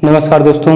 नमस्कार दोस्तों,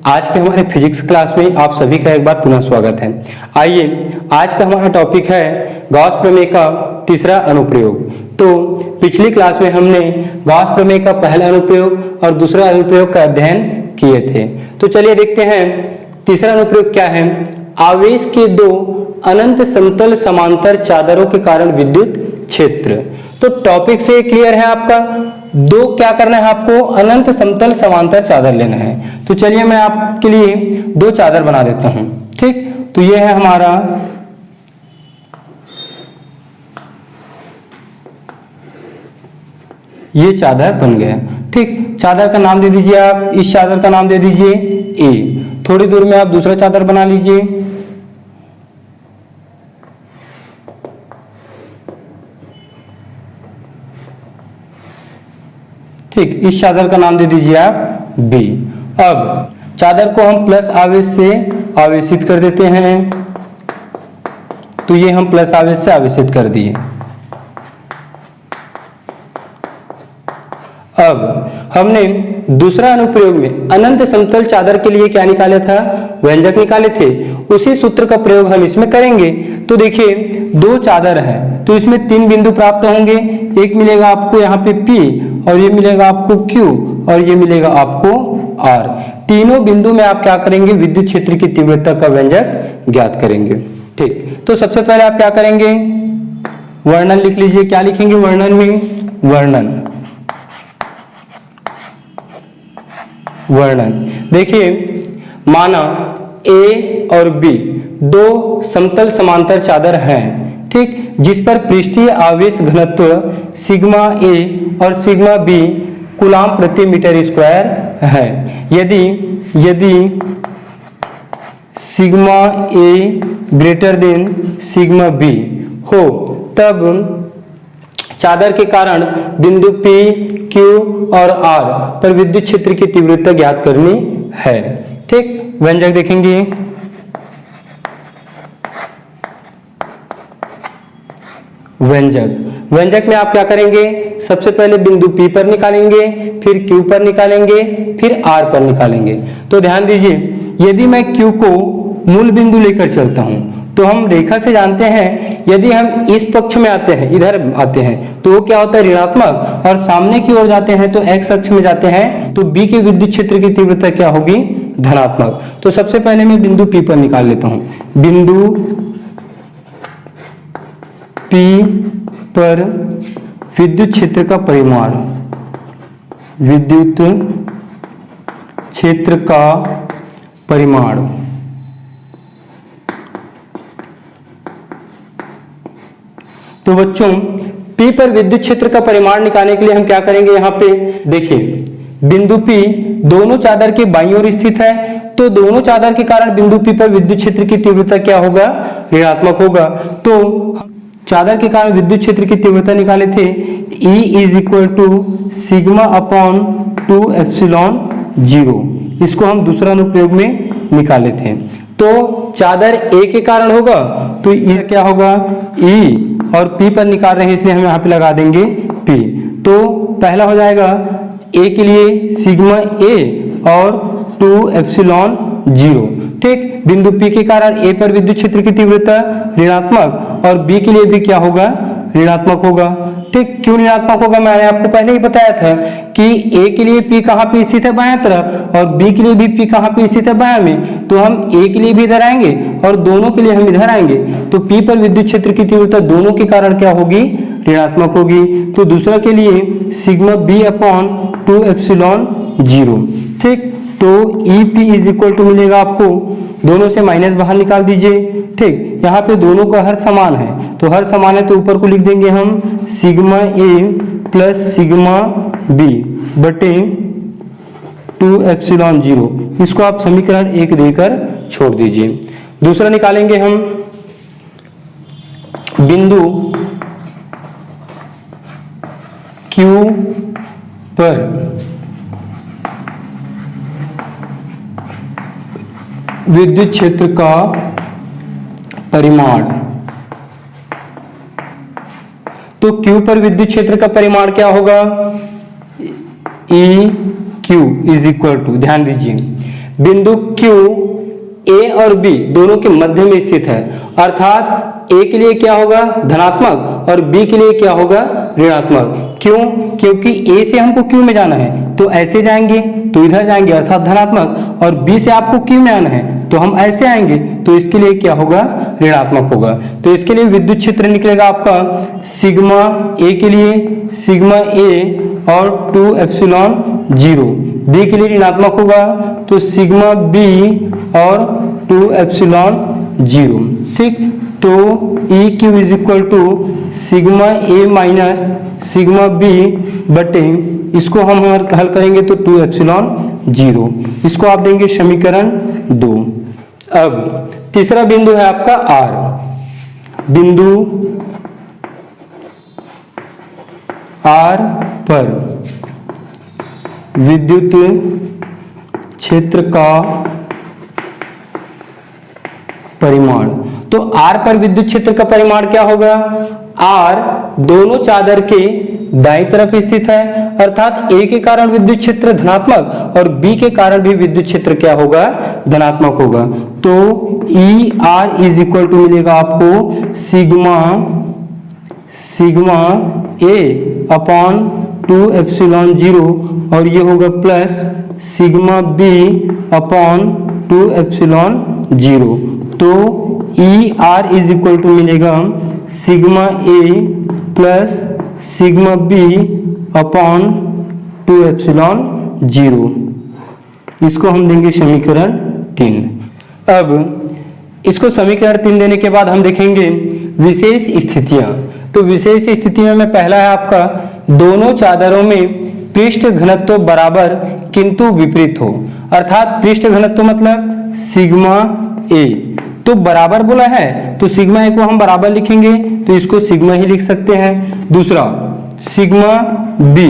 आज के हमारे फिजिक्स क्लास में आप सभी का एक बार पुनः स्वागत है। आइए, आज का हमारा टॉपिक है गॉस प्रमेय का तीसरा अनुप्रयोग। तो पिछली क्लास में हमने गॉस प्रमेय का पहला अनुप्रयोग और दूसरा अनुप्रयोग का अध्ययन किए थे। तो चलिए देखते हैं तीसरा अनुप्रयोग क्या है। आवेश के दो अनंत समतल समांतर चादरों के कारण विद्युत क्षेत्र। तो टॉपिक से क्लियर है आपका, दो क्या करना है आपको, अनंत समतल समांतर चादर लेना है। तो चलिए मैं आपके लिए दो चादर बना देता हूं। ठीक, तो ये है हमारा ये चादर बन गया। ठीक, चादर का नाम दे दीजिए आप, इस चादर का नाम दे दीजिए ए। थोड़ी दूर में आप दूसरा चादर बना लीजिए। ठीक, इस चादर का नाम दे दीजिए आप बी। अब चादर को हम प्लस आवेश से आवेशित कर देते हैं। तो ये हम प्लस आवेश से आवेशित कर दिए। अब हमने दूसरा अनुप्रयोग में अनंत समतल चादर के लिए क्या निकाले था, व्यंजक निकाले थे। उसी सूत्र का प्रयोग हम इसमें करेंगे। तो देखिए, दो चादर है तो इसमें तीन बिंदु प्राप्त होंगे। एक मिलेगा आपको यहाँ पे P, और ये मिलेगा आपको Q, और ये मिलेगा आपको R। तीनों बिंदु में आप क्या करेंगे, विद्युत क्षेत्र की तीव्रता का व्यंजक ज्ञात करेंगे। ठीक, तो सबसे पहले आप क्या करेंगे, वर्णन लिख लीजिए। क्या लिखेंगे वर्णन में, वर्णन देखिए, माना A और B दो समतल समांतर चादर हैं। ठीक, जिस पर पृष्ठीय आवेश घनत्व सिग्मा A और सिग्मा B कूलाम प्रति मीटर स्क्वायर है। यदि sigma A greater than sigma B हो, तब चादर के कारण बिंदु P, Q और R पर विद्युत क्षेत्र की तीव्रता ज्ञात करनी है। ठीक, व्यंजक देखेंगे। व्यंजक में आप क्या करेंगे, सबसे पहले बिंदु P पर निकालेंगे, फिर Q पर निकालेंगे, फिर R पर निकालेंगे। तो ध्यान दीजिए, यदि मैं Q को मूल बिंदु लेकर चलता हूं तो हम रेखा से जानते हैं, यदि हम इस पक्ष में आते हैं, इधर आते हैं, तो वो क्या होता है, ऋणात्मक, और सामने की ओर जाते हैं तो x अक्ष में जाते हैं तो B के विद्युत क्षेत्र की तीव्रता क्या होगी, धनात्मक। तो सबसे पहले मैं बिंदु P पर निकाल लेता हूं। बिंदु P पर विद्युत क्षेत्र का परिमाण, विद्युत क्षेत्र का परिमाण तो बच्चों, P पर विद्युत क्षेत्र का परिमाण निकालने के लिए हम क्या करेंगे, यहाँ पे देखिए, बिंदु P दोनों चादर के बाईं ओर स्थित है। तो दोनों चादर के कारण बिंदु P पर विद्युत क्षेत्र की तीव्रता क्या होगा, ऋणात्मक होगा। तो चादर के कारण विद्युत क्षेत्र की तीव्रता निकाले थे, E is equal to sigma upon 2 epsilon 0। इसको हम दूसरा अनुप्रयोग में निकाले थे। तो चादर A के कारण होगा तो E क्या होगा, E, और P पर निकाल रहे हैं इसलिए हम यहाँ पे लगा देंगे P। तो पहला हो जाएगा A के लिए सिग्मा A और 2 एप्सिलॉन 0। ठीक, बिंदु P के कारण A पर विद्युत क्षेत्र की तीव्रता ऋणात्मक और B के लिए भी क्या होगा, ऋणात्मक होगा। ठीक, क्यों ऋणात्मक होगा, मैंने आपको पहले ही बताया था कि A के लिए P कहाँ पे स्थित है, बायां तरफ, और B के लिए भी P कहाँ पे स्थित है, बायां में। तो हम A के लिए भी इधर आएंगे और दोनों के लिए हम इधर आएंगे। तो P पर विद्युत क्षेत्र की तीव्रता दोनों के कारण क्या होगी, ऋणात्मक होगी। तो दूसरा के लिए सिग्मा B अपॉन 2 एप्सिलॉन 0। ठीक, तो EP इज इक्वल टू मिलेगा आपको, दोनों से माइनस बाहर निकाल दीजिए। ठीक, यहाँ पे दोनों का हर समान है, तो हर समान है तो ऊपर को लिख देंगे हम sigma A plus sigma B बटे 2 एप्सिलॉन 0। इसको आप समीकरण 1 देकर छोड़ दीजिए। दूसरा निकालेंगे हम, बिंदु Q पर विद्युत क्षेत्र का परिमाण। तो Q पर विद्युत क्षेत्र का परिमाण क्या होगा, E Q is equal to, ध्यान दीजिए बिंदु Q A और B दोनों के मध्य में स्थित है, अर्थात A के लिए क्या होगा धनात्मक और B के लिए क्या होगा ऋणात्मक। क्यों? क्योंकि A से हमको Q में जाना है तो ऐसे जाएंगे तो इधर जाएंगे अर्थात धनात्मक, और B से आपको Q में आना है तो हम ऐसे आएंगे तो इसके लिए क्या होगा ऋणात्मक होगा। तो इसके लिए विद्युत क्षेत्र निकलेगा आपका सिग्मा A के लिए सिग्मा A और 2 एप्सिलॉन 0, B के लिए ऋणात्मक होगा तो सिग्मा B और 2 एप्सिलॉन 0। ठीक, तो EQ is equal to sigma A minus sigma B बटे, इसको हम हल करेंगे तो 2 एप्सिलॉन 0, इसको आप देंगे समीकरण 2। अब तीसरा बिंदु है आपका R, बिंदु R पर विद्युत क्षेत्र का परिमाण। तो R पर विद्युत क्षेत्र का परिमाण क्या होगा, R दोनों चादर के दाईं तरफ स्थित है, अर्थात A के कारण विद्युत क्षेत्र धनात्मक और B के कारण भी विद्युत क्षेत्र क्या होगा धनात्मक होगा। तो ER इज इक्वल टू मिलेगा आपको सिग्मा A अपॉन 2 एप्सिलॉन 0 और ये होगा plus sigma B upon 2 epsilon 0। तो ER इज इक्वल टू मिलेगा sigma A plus sigma B upon 2 epsilon 0, इसको हम देंगे समीकरण 3। अब इसको समीकरण 3 देने के बाद हम देखेंगे विशेष स्थितियां। तो विशेष स्थितियों में पहला है आपका दोनों चादरों में पृष्ठ घनत्व बराबर किंतु विपरीत हो, अर्थात पृष्ठ घनत्व मतलब सिग्मा A तो बराबर बोला है तो सिग्मा A को हम बराबर लिखेंगे तो इसको सिग्मा ही लिख सकते हैं। दूसरा सिग्मा B,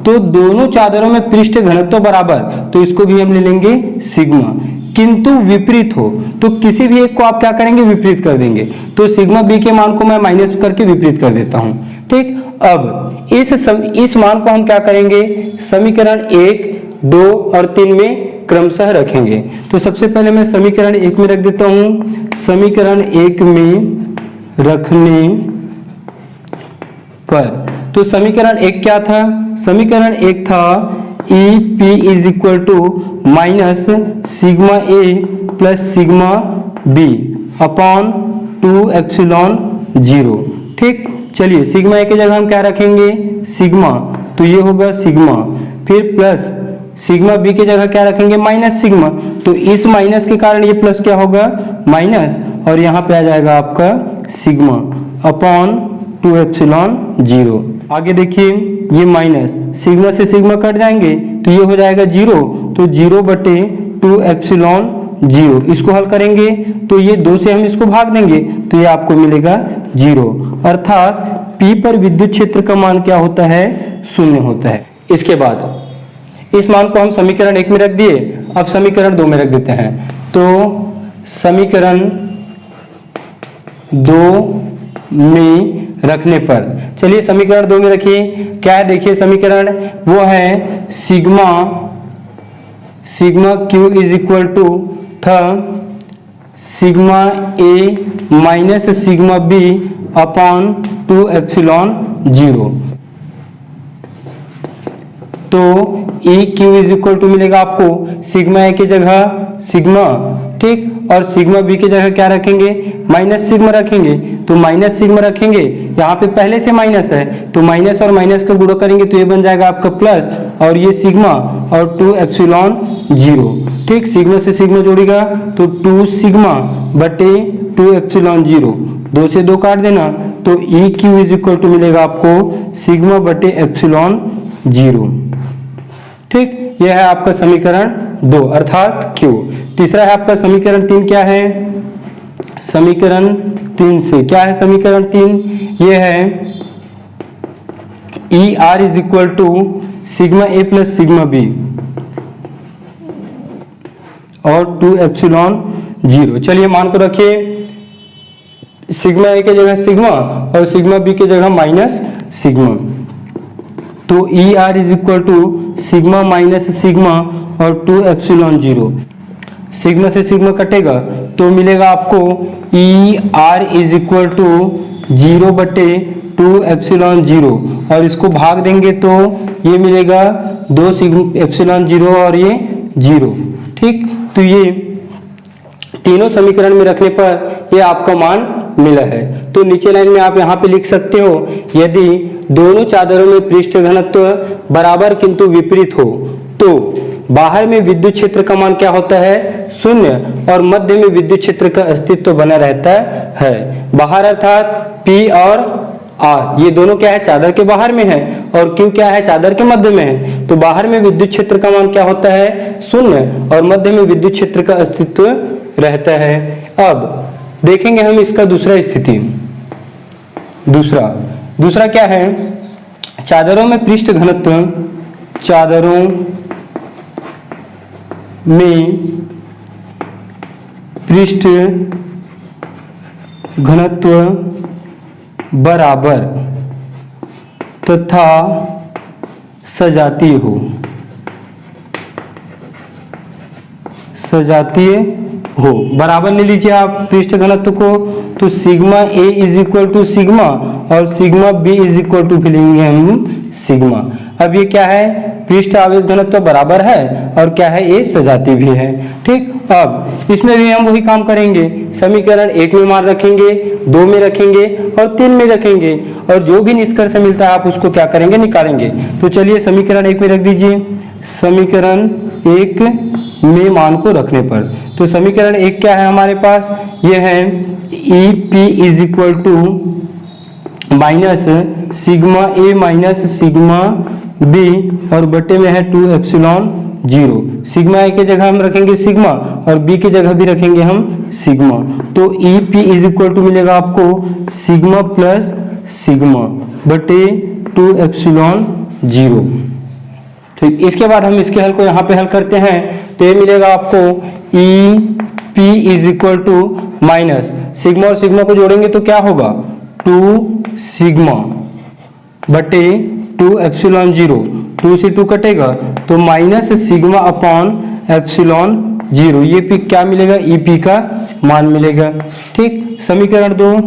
तो दोनों चादरों में पृष्ठ घनत्व बराबर तो इसको भी हम ले लेंगे सिग्मा, किंतु विपरीत हो तो किसी भी एक को आप क्या करेंगे विपरीत कर देंगे, तो सिग्मा B के मान को मैं माइनस करके विपरीत कर देता हूं। ठीक, अब इस मान को हम क्या करेंगे समीकरण 1, 2 और 3 में क्रमशः रखेंगे। तो सबसे पहले मैं समीकरण 1 में रख देता हूं, समीकरण 1 में रखने पर, तो समीकरण 1 क्या था, समीकरण 1 था EP is equal to minus sigma A plus sigma B upon 2 epsilon 0। ठीक, चलिए सिग्मा A की जगह हम क्या रखेंगे सिग्मा, तो ये होगा सिग्मा, फिर प्लस सिग्मा B की जगह क्या रखेंगे माइनस सिग्मा, तो इस माइनस के कारण ये प्लस क्या होगा माइनस, और यहाँ पे आ जाएगा आपका सिग्मा अपॉन 2 एप्सिलॉन 0। आगे देखिए ये माइनस सिग्मा से सिग्मा कट जाएंगे तो ये हो जाएगा 0, तो 0 बटे 2 एप्सिलॉन 0, इसको हल करेंगे तो ये 2 से हम इसको भाग देंगे तो ये आपको मिलेगा 0, अर्थात P पर विद्युत क्षेत्र का मान क्या होता है 0 होता है। इसके बाद इस मान को हम समीकरण 1 में रख दिए, अब समीकरण 2 में रख देते हैं। तो समीकरण 2 में रखने पर, चलिए समीकरण 2 में रखिए क्या है, देखिए समीकरण वो है sigma Q is equal to था sigma A minus sigma B upon 2 epsilon 0। तो EQ इज इक्वल टू मिलेगा आपको सिग्मा A की जगह सिग्मा, ठीक, और सिग्मा B की जगह क्या रखेंगे माइनस सिग्मा रखेंगे, तो माइनस सिग्मा रखेंगे, यहाँ पे पहले से माइनस है तो माइनस और माइनस का गुणा करेंगे तो ये बन जाएगा आपका प्लस, और ये सिग्मा और 2 एप्सिलॉन 0। ठीक, सिग्मा से सिग्मा जोड़ेगा तो 2 सिग्मा बटे 2 एप्सिलॉन 0, 2 से 2 काट देना तो EQ इज इक्वल टू मिलेगा आपको सिग्मा बटे एप्सिलॉन 0। ठीक, यह है आपका समीकरण 2 अर्थात Q। तीसरा है आपका समीकरण 3, क्या है समीकरण 3 से, क्या है समीकरण 3, यह है ER is equal to sigma A plus sigma B और 2 एप्सिलॉन 0। चलिए मान को रखिए सिग्मा A की जगह सिग्मा और सिग्मा B की जगह माइनस सिग्मा, तो E R is equal to sigma minus sigma और 2 एप्सिलॉन 0। सिग्मा से सिग्मा कटेगा तो मिलेगा आपको E R is equal to 0/2 epsilon 0 और इसको भाग देंगे तो ये मिलेगा 2 एप्सिलॉन 0 और ये 0। ठीक, तो ये तीनों समीकरण में रखने पर ये आपका मान मिला है। तो नीचे लाइन में आप यहाँ पे लिख सकते हो, यदि दोनों चादरों में पृष्ठ घनत्व बराबर किंतु विपरीत हो तो बाहर में विद्युत क्षेत्र का मान क्या होता है, 0 और मध्य में विद्युत क्षेत्र का अस्तित्व बना रहता है। बाहर अर्थात P और R ये दोनों क्या है, चादर के बाहर में है और Q क्या है, चादर के मध्य में है। तो बाहर में विद्युत क्षेत्र का मान क्या होता है, 0 और मध्य में विद्युत क्षेत्र का अस्तित्व रहता है। अब देखेंगे हम इसका दूसरा स्थिति। दूसरा क्या है, चादरों में पृष्ठ घनत्व, चादरों में पृष्ठ घनत्व बराबर तथा सजातीय हो। बराबर ले लीजिए आप पृष्ठ घनत्व को, तो sigma A is equal to sigma और sigma B is equal to फिलेंगे हम सिग्मा। अब ये क्या है, पृष्ठ आवेश घनत्व बराबर है और क्या है, ये सजातीय भी है। ठीक, अब इसमें भी हम वही काम करेंगे, समीकरण 1 में मान रखेंगे, 2 में रखेंगे और 3 में रखेंगे और जो भी निष्कर्ष मिलता है आप उसको क्या करेंगे, निकालेंगे। तो चलिए समीकरण 1 में रख दीजिए। समीकरण 1 में मान को रखने पर तो समीकरण 1 क्या है हमारे पास, ये है E P is equal to minus sigma A minus sigma B और बटे में है 2 एप्सिलॉन 0। सिग्मा ए के जगह हम रखेंगे सिग्मा और बी की जगह भी रखेंगे हम सिग्मा। तो E P is equal to मिलेगा आपको सिग्मा प्लस सिग्मा बटे 2 एप्सिलॉन 0। ठीक, इसके बाद हम इसके हल को यहाँ पे हल करते हैं तो ये मिलेगा आपको E P is equal to minus sigma और सिग्मा को जोड़ेंगे तो क्या होगा, 2 सिग्मा बटे 2 एप्सिलॉन 0। 2 से 2 कटेगा तो माइनस सिग्मा अपॉन एप्सिलॉन 0। ये पी क्या मिलेगा, ई पी का मान मिलेगा। ठीक, समीकरण 2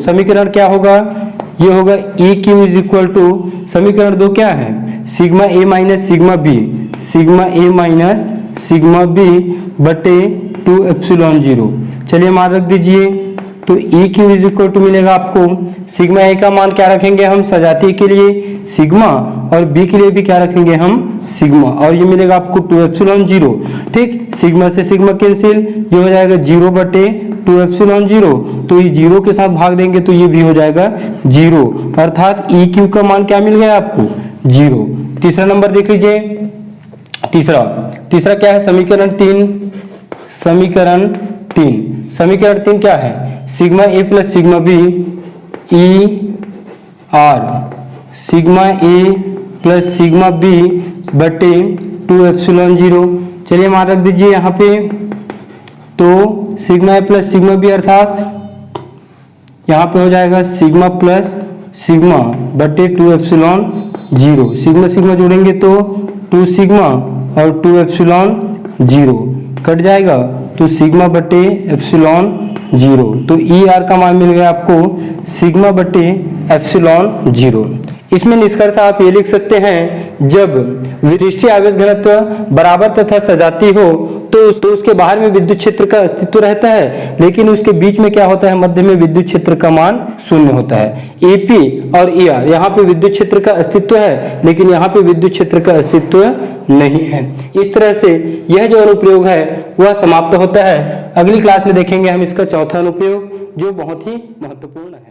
समीकरण क्या होगा, ये होगा E Q is equal to, समीकरण 2 क्या है, sigma A minus sigma B, sigma A minus sigma B बटे 2 एप्सिलॉन 0। चलिए मान रख दीजिए तो E Q is equal to मिलेगा आपको, सिग्मा ए का मान क्या रखेंगे हम, सजातीय के लिए सिग्मा और बी के लिए भी क्या रखेंगे हम, सिग्मा, और ये मिलेगा आपको 2 एप्सिलॉन 0। ठीक, सिग्मा से सिग्मा कैंसिल, ये हो जाएगा 0 बटे 2 एप्सिलॉन 0। तो ये 0 के साथ भाग देंगे तो ये भी हो जाएगा 0, अर्थात ई क्यू का मान क्या मिल गया आपको, 0। तीसरा नंबर देख लीजिए, तीसरा क्या है, समीकरण 3। समीकरण 3 क्या है, sigma A plus sigma B ई आर sigma A plus sigma B बटे 2 एप्सिलॉन 0। चलिए मान रख दीजिए यहाँ पे, तो sigma A plus sigma B अर्थात यहाँ पे हो जाएगा सिग्मा प्लस सिग्मा बटे 2 एप्सिलॉन 0। सिग्मा सिग्मा जोड़ेंगे तो 2 सिग्मा और 2 एप्सिलॉन 0 कट जाएगा तो सिग्मा बटे एप्सिलॉन 0। तो ई आर का मान मिल गया आपको सिग्मा बटे एप्सिलॉन 0। इसमें निष्कर्ष आप ये लिख सकते हैं, जब पृष्ठीय आवेश घनत्व बराबर तथा सजातीय हो तो उसके बाहर में विद्युत क्षेत्र का अस्तित्व रहता है, लेकिन उसके बीच में क्या होता है, मध्य में विद्युत क्षेत्र का मान 0 होता है। एपी और ईआर यहाँ पे विद्युत क्षेत्र का अस्तित्व है, लेकिन यहाँ पे विद्युत क्षेत्र का अस्तित्व नहीं है। इस तरह से यह जो अनुप्रयोग है वह समाप्त होता है। अगली क्लास में देखेंगे हम इसका चौथा अनुप्रयोग जो बहुत ही महत्वपूर्ण है।